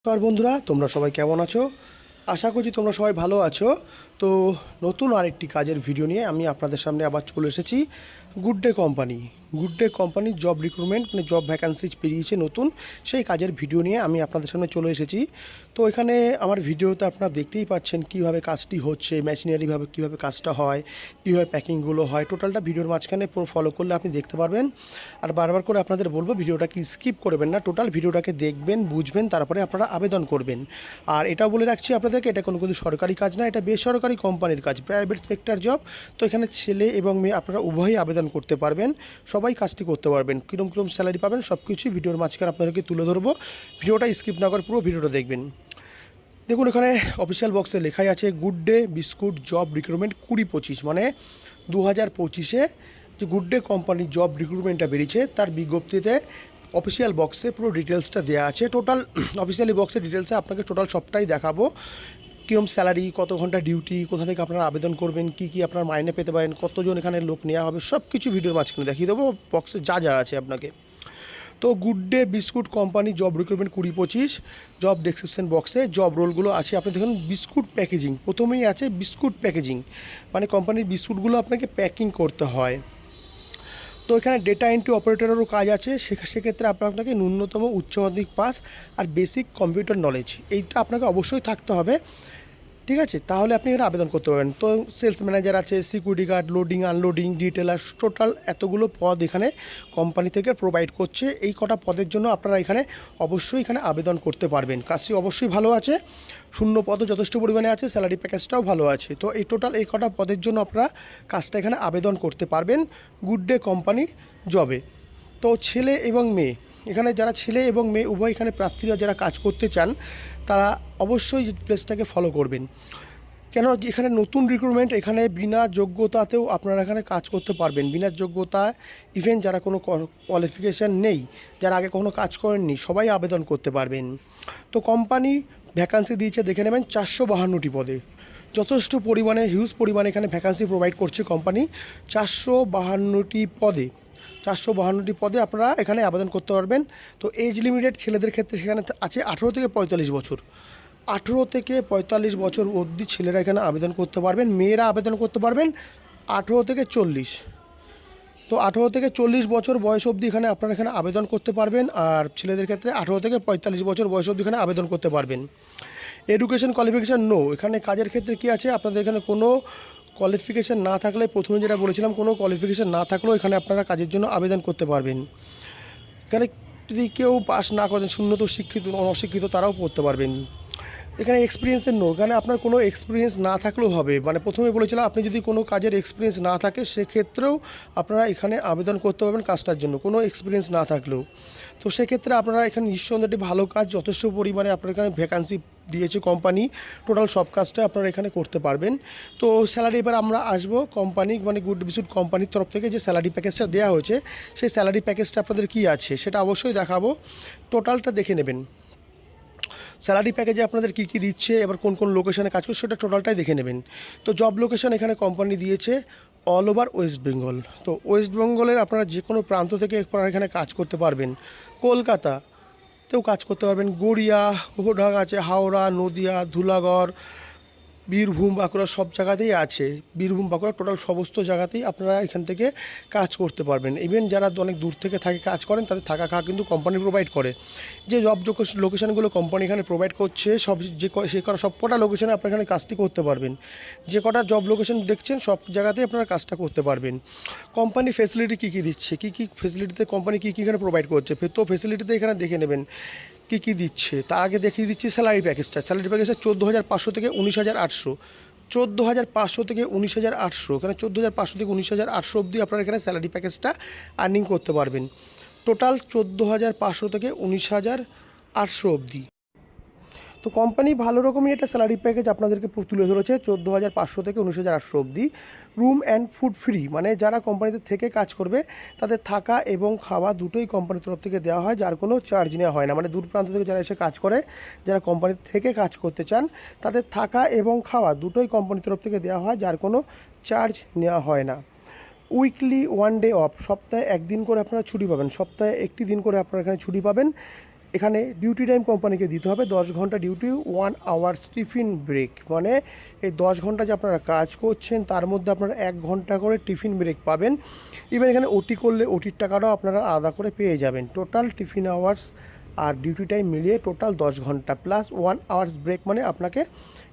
নমস্কার বন্ধুরা, তোমরা সবাই কেমন আছো? আশা করছি তোমরা সবাই ভালো আছো। তো নতুন আরেকটি কাজের ভিডিও নিয়ে আমি আপনাদের সামনে আবার চলে এসেছি। Good day company job recruitment মানে জব ভ্যাকান্সিজ বেরিয়েছে নতুন, সেই কাজের ভিডিও নিয়ে আমি আপনাদের সামনে চলে এসেছি। তো এখানে আমার ভিডিওতে আপনারা দেখতেই পাচ্ছেন কীভাবে কাজটি হচ্ছে, মেশিনারিভাবে কীভাবে কাজটা হয়, কীভাবে প্যাকিংগুলো হয়। টোটালটা ভিডিওর মাঝখানে পুরো ফলো করলে আপনি দেখতে পারবেন। আর বারবার করে আপনাদের বলবো ভিডিওটাকে স্কিপ করবেন না, টোটাল ভিডিওটাকে দেখবেন, বুঝবেন, তারপরে আপনারা আবেদন করবেন। আর এটাও বলে রাখছি আপনাদেরকে, এটা কোনো সরকারি কাজ না, এটা বেসরকারি কোম্পানির কাজ, প্রাইভেট সেক্টর জব। তো এখানে ছেলে এবং মেয়ে আপনারা উভয়ই আবেদন করতে পারবেন, সবাই কাজটি করতে পারবেন। কীরকম স্যালারি পাবেন সব কিছুই ভিডিওর মাঝখানে আপনাদেরকে তুলে ধরবো। ভিডিওটা স্কিপ না করে পুরো ভিডিওটা দেখবেন। দেখুন এখানে অফিসিয়াল বক্সে লেখাই আছে good day biscuit job recruitment 2025, মানে 2025-এ যে গুড ডে কোম্পানি জব রিক্রুটমেন্টটা বেরিয়েছে তার বিজ্ঞপ্তিতে অফিসিয়াল বক্সে পুরো ডিটেলসটা দেওয়া আছে। টোটাল অফিসিয়ালি বক্সের ডিটেলসে আপনাকে টোটাল সবটাই দেখাবো। কীরকম স্যালারি, কত ঘন্টা ডিউটি, কোথা থেকে আপনারা আবেদন করবেন, কি আপনার মাইনে পেতে পারেন, কতজন এখানে লোক নেওয়া হবে, সব কিছু ভিডিওর মাঝখানে দেখিয়ে দেবো বক্সে যা যা আছে আপনাকে। তো good day biscuit company job recruitment 2025 job description বক্সে জব রোলগুলো আছে। আপনি দেখুন বিস্কুট প্যাকেজিং, প্রথমেই আছে বিস্কুট প্যাকেজিং, মানে কোম্পানির বিস্কুটগুলো আপনাকে প্যাকিং করতে হয়। তো এখানে ডেটা এন্ট্রি অপারেটরেরও কাজ আছে, সেক্ষেত্রে আপনাকে ন্যূনতম উচ্চ মাধ্যমিক পাস আর বেসিক কম্পিউটার নলেজ এইটা আপনাকে অবশ্যই থাকতে হবে, ঠিক আছে? তাহলে আপনি এখানে আবেদন করতে পারবেন। তো সেলস ম্যানেজার আছে, security guard, loading unloading, detailer, total এতগুলো পদ এখানে কোম্পানি থেকে প্রোভাইড করছে। এই কটা পদের জন্য আপনারা এখানে অবশ্যই এখানে আবেদন করতে পারবেন। কাজটি অবশ্যই ভালো আছে, শূন্য পদও যথেষ্ট পরিমাণে আছে, স্যালারি প্যাকেজটাও ভালো আছে। তো এই টোটাল এই কটা পদের জন্য আপনারা কাজটা এখানে আবেদন করতে পারবেন গুড ডে কোম্পানি জবে। তো ছেলে এবং মেয়ে, এখানে যারা ছেলে এবং মেয়ে উভয় এখানে প্রার্থীরা যারা কাজ করতে চান তারা অবশ্যই প্লেসটাকে ফলো করবেন। কেন এখানে নতুন রিক্রুটমেন্ট, এখানে বিনা যোগ্যতাতেও আপনারা এখানে কাজ করতে পারবেন। বিনা যোগ্যতা ইভেন যারা কোনো কোয়ালিফিকেশান নেই, যারা আগে কোনো কাজ করেননি, সবাই আবেদন করতে পারবেন। তো কোম্পানি ভ্যাকান্সি দিয়েছে দেখে নেবেন 452টি পদে, যথেষ্ট পরিমাণে হিউজ পরিমাণে এখানে ভ্যাকান্সি প্রোভাইড করছে কোম্পানি। 452টি পদে আপনারা এখানে আবেদন করতে পারবেন। তো এজ লিমিটেড ছেলেদের ক্ষেত্রে সেখানে আছে 18 থেকে 45 বছর। 18 থেকে 45 বছর অবধি ছেলেরা এখানে আবেদন করতে পারবেন, মেয়েরা আবেদন করতে পারবেন 18 থেকে 40। তো 18 থেকে 40 বছর বয়স অবধি এখানে আপনারা এখানে আবেদন করতে পারবেন, আর ছেলেদের ক্ষেত্রে 18 থেকে 45 বছর বয়স অবধি এখানে আবেদন করতে পারবেন। এডুকেশন কোয়ালিফিকেশান নো, এখানে কাজের ক্ষেত্রে কি আছে, আপনাদের এখানে কোনো কোয়ালিফিকেশান না থাকলে, প্রথমে যেটা বলেছিলাম কোনো কোয়ালিফিকেশান না থাকলেও এখানে আপনারা কাজের জন্য আবেদন করতে পারবেন। এখানে যদি কেউ পাস না করেন, শূন্যত শিক্ষিত অশিক্ষিত, তারাও করতে পারবেন। এখানে এক্সপিরিয়েন্সের নো, এখানে আপনার কোনো এক্সপিরিয়েন্স না থাকলেও হবে, মানে প্রথমে বলেছিলাম আপনি যদি কোনো কাজের এক্সপিরিয়েন্স না থাকে সেক্ষেত্রেও আপনারা এখানে আবেদন করতে পারবেন কাজটার জন্য, কোনো এক্সপিরিয়েন্স না থাকলেও। তো সেক্ষেত্রে আপনারা এখানে নিঃসন্দেহে একটি ভালো কাজ, যথেষ্ট পরিমাণে আপনার এখানে ভ্যাকান্সি দিয়েছে কোম্পানি, টোটাল সব কাজটা আপনারা এখানে করতে পারবেন। তো স্যালারি এবার আমরা আসবো, কোম্পানি মানে গুড বিস্কুট কোম্পানির তরফ থেকে যে স্যালারি প্যাকেজটা দেওয়া হয়েছে সেই স্যালারি প্যাকেজটা আপনাদের কী আছে সেটা অবশ্যই দেখাবো, টোটালটা দেখে নেবেন। স্যালারি প্যাকেজে আপনাদের কী কী দিচ্ছে, এবার কোন কোন লোকেশনে কাজ করছে সেটা টোটালটাই দেখে নেবেন। তো জব লোকেশন এখানে কোম্পানি দিয়েছে অল ওভার ওয়েস্ট বেঙ্গল। তো ওয়েস্ট বেঙ্গলের আপনারা যে কোনো প্রান্ত থেকে আপনারা এখানে কাজ করতে পারবেন। কলকাতাতেও কাজ করতে পারবেন, গড়িয়া, গোবরডাঙ্গা আছে, হাওড়া, নদিয়া, ধুলাগড়, বীরভূম, বাঁকুড়া, সব জায়গাতেই আছে। বীরভূম, বাঁকুড়া, টোটাল সমস্ত জায়গাতেই আপনারা এখান থেকে কাজ করতে পারবেন। ইভেন যারা অনেক দূর থেকে থাকে কাজ করেন তাদের থাকা খাওয়া কিন্তু কোম্পানি প্রোভাইড করে। যে জব লোকেশানগুলো কোম্পানি এখানে প্রোভাইড করছে সব সে কটা সব কটা লোকেশানে আপনারা এখানে কাজটি করতে পারবেন। যে কটা জব লোকেশান দেখছেন সব জায়গাতেই আপনারা কাজটা করতে পারবেন। কোম্পানি ফেসিলিটি কী দিচ্ছে, কী ফেসিলিটিতে কোম্পানি কী এখানে প্রোভাইড করছে, তো ফেসিলিটিতে এখানে দেখে নেবেন কী দিচ্ছে। তার আগে দেখিয়ে দিচ্ছি স্যালারি প্যাকেজটা। 14,500 থেকে 19,800, 14,500 থেকে 19,800, এখানে 14,500 থেকে 19,800 অবধি আপনারা এখানে স্যালারি প্যাকেজটা আর্নিং করতে পারবেন। টোটাল 14,500 থেকে 19,800 অবধি। তো কোম্পানি ভালো রকমই একটা স্যালারি প্যাকেজ আপনাদেরকে তুলে ধরেছে, 14,500 থেকে 19,800 অবধি। রুম অ্যান্ড ফুড ফ্রি, মানে যারা কোম্পানিতে থেকে কাজ করবে তাদের থাকা এবং খাওয়া দুটোই কোম্পানির তরফ থেকে দেওয়া হয়, যার কোনো চার্জ নেওয়া হয় না। মানে দূর প্রান্ত থেকে যারা এসে কাজ করে, যারা কোম্পানি থেকে কাজ করতে চান তাদের থাকা এবং খাওয়া দুটোই কোম্পানির তরফ থেকে দেওয়া হয়, যার কোনো চার্জ নেওয়া হয় না। উইকলি 1 ডে অফ, সপ্তাহে একদিন করে আপনারা ছুটি পাবেন, সপ্তাহে একটি দিন করে আপনারা এখানে ছুটি পাবেন। এখানে ডিউটি টাইম কোম্পানিকে দিতে হবে 10 ঘন্টা ডিউটি, 1 আওয়ার্স টিফিন ব্রেক, মানে এই 10 ঘন্টা যে আপনারা কাজ করছেন তার মধ্যে আপনারা 1 ঘন্টা করে টিফিন ব্রেক পাবেন। ইভেন এখানে ওটি করলে ওটির টাকাটাও আপনারা আলাদা করে পেয়ে যাবেন। টোটাল টিফিন আওয়ার্স আর ডিউটি টাইম মিলিয়ে টোটাল 10 ঘন্টা প্লাস 1 আওয়ার্স ব্রেক, মানে আপনাকে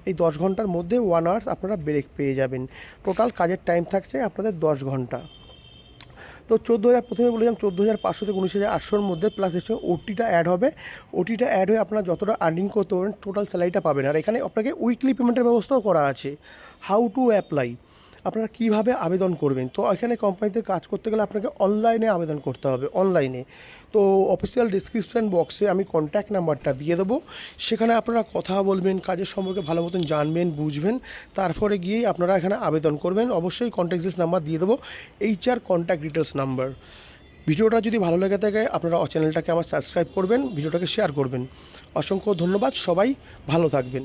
এই 10 ঘন্টার মধ্যে 1 আওয়ার্স আপনারা ব্রেক পেয়ে যাবেন। টোটাল কাজের টাইম থাকছে আপনাদের 10 ঘন্টা। তো 14,000 প্রথমে বলেছিলাম 14,500 থেকে 19,800-র মধ্যে, প্লাস এর সঙ্গে ওটিটা অ্যাড হবে। ওটিটা অ্যাড হয়ে আপনারা যতটা আর্নিং করতে পারবেন টোটাল স্যালারিটা পাবেন। আর এখানে আপনাকে উইকলি পেমেন্টের ব্যবস্থাও করা আছে। হাউ টু অ্যাপ্লাই, আপনারা কীভাবে আবেদন করবেন। তো এখানে কোম্পানিতে কাজ করতে গেলে আপনাকে অনলাইনে আবেদন করতে হবে, অনলাইনে। তো অফিসিয়াল ডিসক্রিপশান বক্সে আমি কন্ট্যাক্ট নাম্বারটা দিয়ে দেবো, সেখানে আপনারা কথা বলবেন, কাজের সম্পর্কে ভালো মতন জানবেন, বুঝবেন, তারপরে গিয়েই আপনারা এখানে আবেদন করবেন। অবশ্যই কন্ট্যাক্ট ডিটেলস নাম্বার দিয়ে দেবো, HR কন্ট্যাক্ট ডিটেলস নাম্বার। ভিডিওটা যদি ভালো লেগে থাকে আপনারা চ্যানেলটাকে আমার সাবস্ক্রাইব করবেন, ভিডিওটাকে শেয়ার করবেন। অসংখ্য ধন্যবাদ, সবাই ভালো থাকবেন।